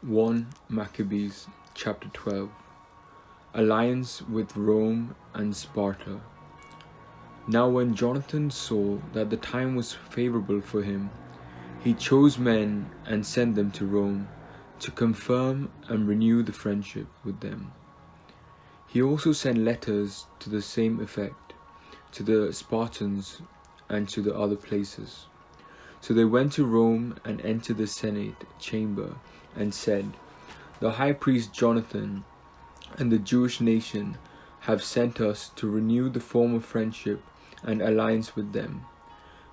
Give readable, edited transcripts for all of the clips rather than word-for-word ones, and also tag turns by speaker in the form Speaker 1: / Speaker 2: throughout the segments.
Speaker 1: 1 Maccabees chapter 12. Alliance with Rome and Sparta. Now when Jonathan saw that the time was favorable for him, he chose men and sent them to Rome to confirm and renew the friendship with them. He also sent letters to the same effect to the Spartans and to the other places. So they went to Rome and entered the Senate chamber and said, "The high priest Jonathan and the Jewish nation have sent us to renew the former friendship and alliance with them."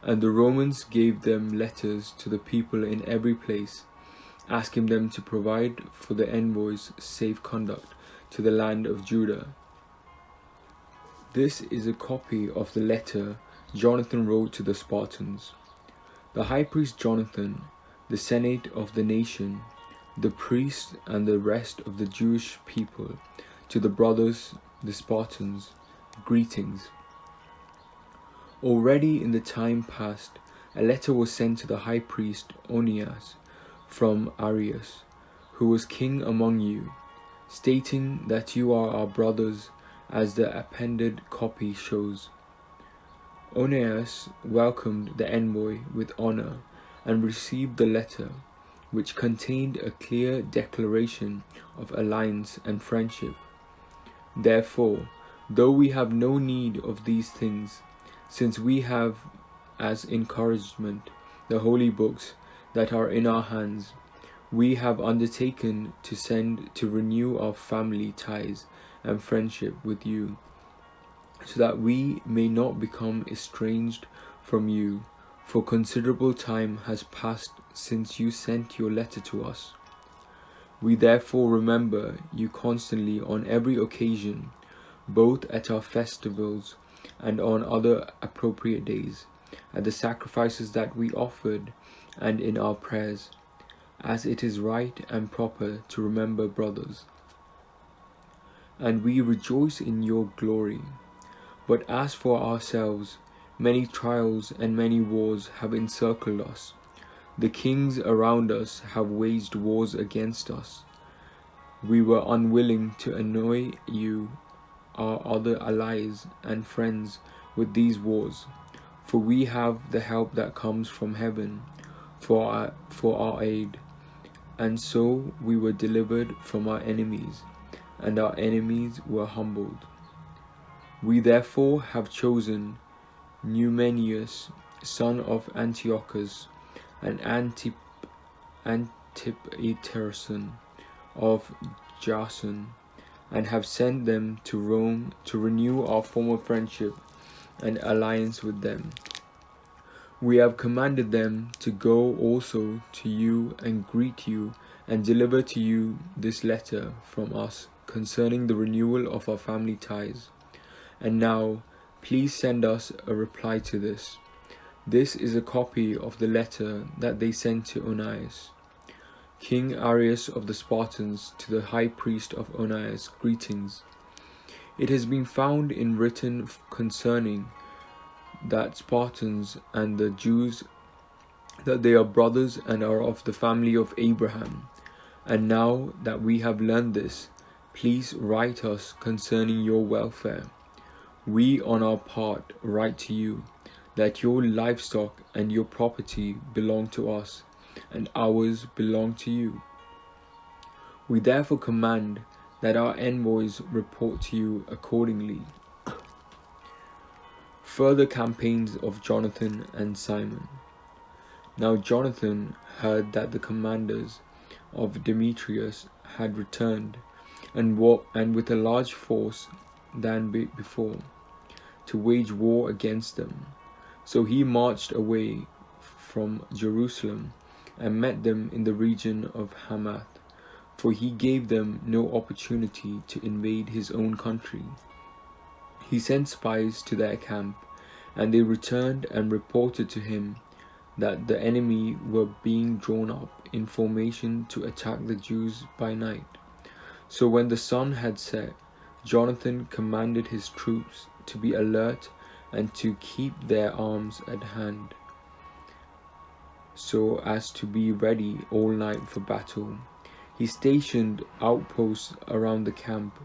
Speaker 1: And the Romans gave them letters to the people in every place, asking them to provide for the envoys safe conduct to the land of Judah. This is a copy of the letter Jonathan wrote to the Spartans. The high priest Jonathan, the senate of the nation, the priests and the rest of the Jewish people, to the brothers, the Spartans, greetings. Already in the time past, a letter was sent to the high priest Onias from Arius, who was king among you, stating that you are our brothers, as the appended copy shows. Onias welcomed the envoy with honor and received the letter, which contained a clear declaration of alliance and friendship. Therefore, though we have no need of these things, since we have as encouragement the holy books that are in our hands, we have undertaken to send to renew our family ties and friendship with you, so that we may not become estranged from you, for considerable time has passed since you sent your letter to us. We therefore remember you constantly on every occasion, both at our festivals and on other appropriate days, at the sacrifices that we offered and in our prayers, as it is right and proper to remember brothers. And we rejoice in your glory. But as for ourselves, many trials and many wars have encircled us. The kings around us have waged wars against us. We were unwilling to annoy you, our other allies and friends, with these wars, for we have the help that comes from heaven for our aid. And so we were delivered from our enemies, and our enemies were humbled. We therefore have chosen Numenius, son of Antiochus, and Antipaterson of Jason, and have sent them to Rome to renew our former friendship and alliance with them. We have commanded them to go also to you and greet you and deliver to you this letter from us concerning the renewal of our family ties. And now, please send us a reply to this. This is a copy of the letter that they sent to Onias. King Arius of the Spartans, to the high priest of Onias, greetings. It has been found in written concerning that Spartans and the Jews, that they are brothers and are of the family of Abraham. And now that we have learned this, please write us concerning your welfare. We on our part write to you that your livestock and your property belong to us, and ours belong to you. We therefore command that our envoys report to you accordingly. Further campaigns of Jonathan and Simon. Now Jonathan heard that the commanders of Demetrius had returned, and with a large force than before, to wage war against them. So he marched away from Jerusalem and met them in the region of Hamath, for he gave them no opportunity to invade his own country. He sent spies to their camp, and they returned and reported to him that the enemy were being drawn up in formation to attack the Jews by night. So when the sun had set, Jonathan commanded his troops to be alert and to keep their arms at hand, so as to be ready all night for battle. He stationed outposts around the camp.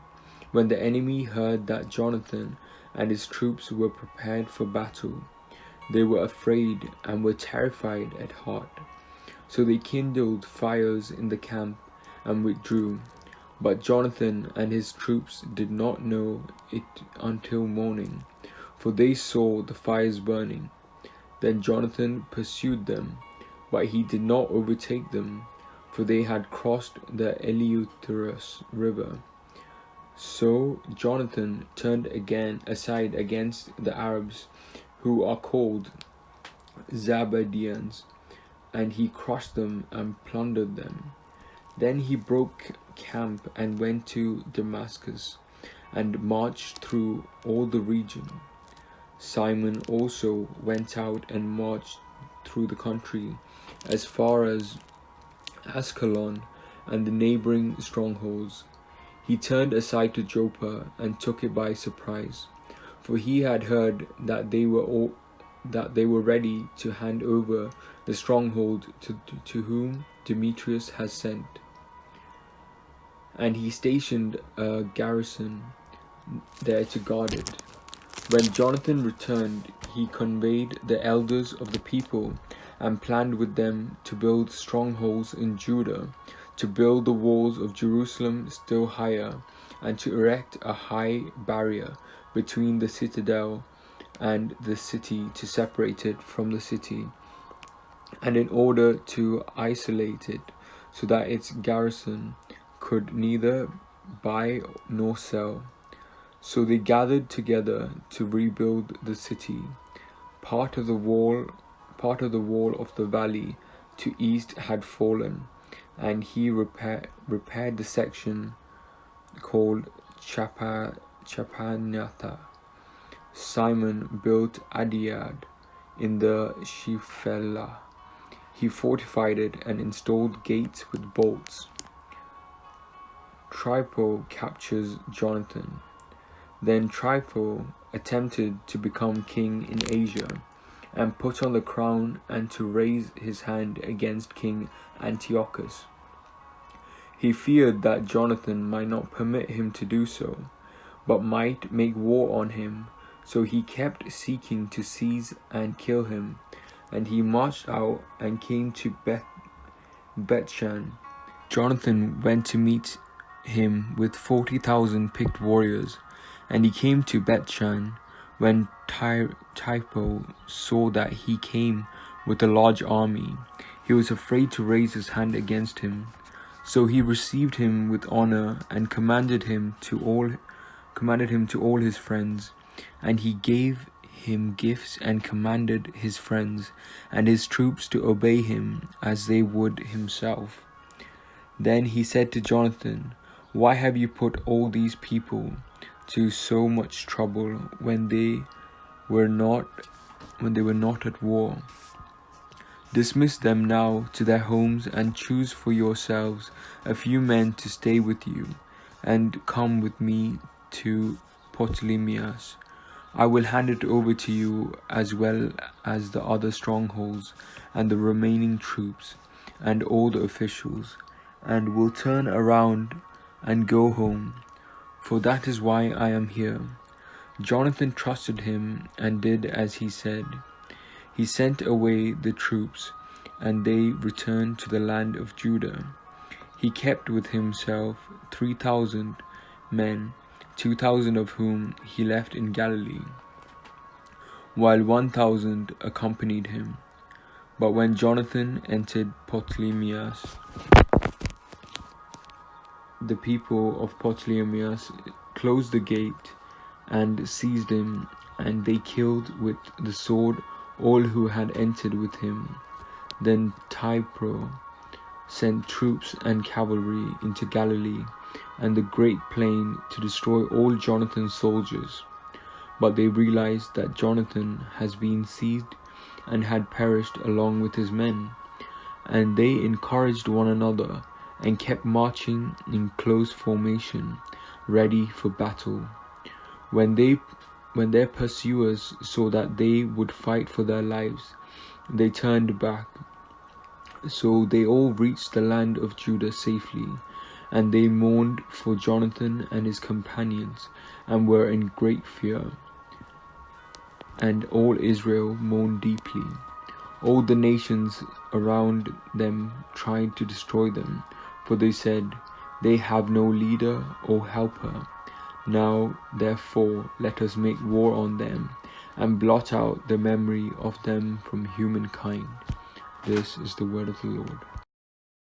Speaker 1: When the enemy heard that Jonathan and his troops were prepared for battle, they were afraid and were terrified at heart. So they kindled fires in the camp and withdrew. But Jonathan and his troops did not know it until morning, for they saw the fires burning. Then Jonathan pursued them, but he did not overtake them, for they had crossed the Eleutherus river. So Jonathan turned aside against the Arabs, who are called Zabadians, and he crushed them and plundered them. Then he broke camp and went to Damascus, and marched through all the region. Simon also went out and marched through the country as far as Ascalon and the neighboring strongholds. He turned aside to Joppa and took it by surprise, for he had heard that they were ready to hand over the stronghold to whom Demetrius has sent. And he stationed a garrison there to guard it. When Jonathan returned, he conveyed the elders of the people and planned with them to build strongholds in Judah, to build the walls of Jerusalem still higher, and to erect a high barrier between the citadel and the city to separate it from the city, and in order to isolate it so that its garrison could neither buy nor sell. So they gathered together to rebuild the city. Part of the wall of the valley to east had fallen, and he repaired the section called Chapanatha. Simon built Adiad in the Shephelah. He fortified it and installed gates with bolts. Trypho captures Jonathan. Then Trypho attempted to become king in Asia, and put on the crown and to raise his hand against King Antiochus. He feared that Jonathan might not permit him to do so, but might make war on him, so he kept seeking to seize and kill him. And he marched out and came to Bethshan. Jonathan went to meet him with 40,000 picked warriors, and he came to Bethshan. When Trypho saw that he came with a large army, he was afraid to raise his hand against him. So he received him with honor and commanded him to all his friends, and he gave him gifts and commanded his friends and his troops to obey him as they would himself. Then he said to Jonathan, "Why have you put all these people to so much trouble when they were not at war? Dismiss them now to their homes and choose for yourselves a few men to stay with you, and come with me to Ptolemais. I will hand it over to you as well as the other strongholds and the remaining troops and all the officials, and will turn around and go home, for that is why I am here." Jonathan trusted him and did as he said. He sent away the troops, and they returned to the land of Judah. He kept with himself 3,000 men, 2,000 of whom he left in Galilee, while 1,000 accompanied him. But when Jonathan entered Ptolemais, the people of Ptolemais closed the gate and seized him, and they killed with the sword all who had entered with him. Then Trypho sent troops and cavalry into Galilee and the great plain to destroy all Jonathan's soldiers. But they realized that Jonathan has been seized and had perished along with his men, and they encouraged one another and kept marching in close formation, ready for battle. When their pursuers saw that they would fight for their lives, they turned back So they all reached the land of Judah safely, and they mourned for Jonathan and his companions, and were in great fear. And all Israel mourned deeply. All the nations around them tried to destroy them, for they said, "They have no leader or helper. Now therefore let us make war on them, and blot out the memory of them from humankind." This is the word of the Lord.